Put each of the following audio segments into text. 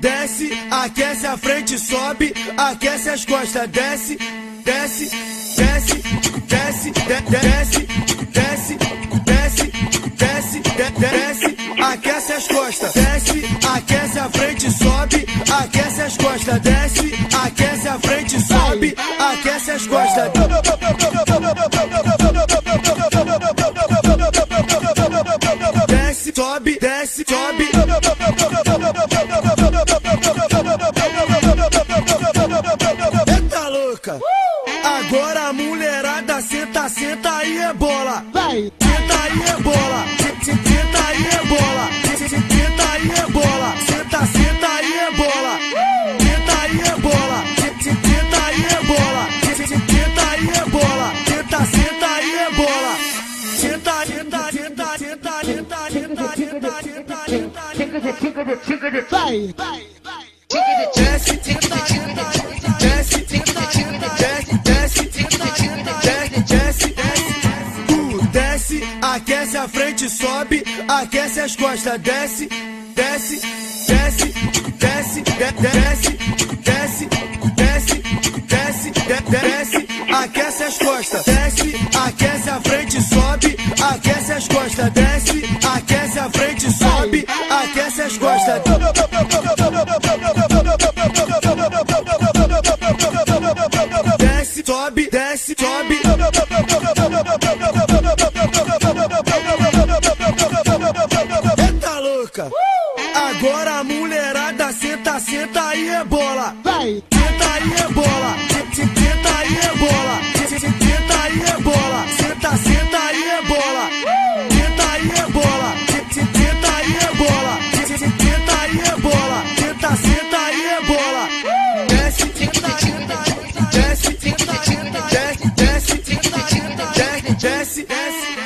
Desce, aquece a frente, sobe, aquece as costas, desce, desce, desce, desce, desce, desce, desce, desce, desce, aquece as costas, desce, aquece a frente, sobe, aquece as costas, desce, aquece a frente, sobe, aquece as costas. Desce, sobe, desce, sobe. Eita louca! Agora a mulherada senta, senta aí é bola. Vai! Senta aí é bola. Senta aí é bola. Senta aí é bola. Senta, senta aí é bola. Senta aí é bola. Senta aí é bola. Senta aí é bola. Senta, senta aí é bola. Senta, senta, senta, senta, senta, senta, senta, senta, senta. Vai! Desce, tenta, tenta, desce, tenta, tenta, desce, desce, tenta, tenta, desce, desce, desce. Desce, aquece a frente, sobe, aquece as costas, desce, desce, desce, desce, desce, desce, desce, desce, desce, aquece as costas, desce, aquece a frente, sobe, aquece as costas, desce, aquece a frente, sobe, aquece as costas. Desce, sobe, desce, sobe. Eita louca! Agora a mulherada senta, senta aí é bola. Vai! Senta aí é bola. Senta aí é bola. Senta aí é bola. Senta, senta aí é bola. Senta aí é bola. Senta aí é bola. Senta aí é bola. Senta, senta aí é bola. Desce, senta, senta, desce, senta, senta, desce, desce, senta, senta, desce, desce, desce,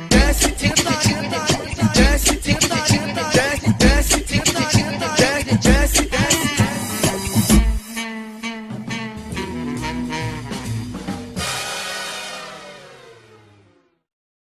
desce, senta, senta.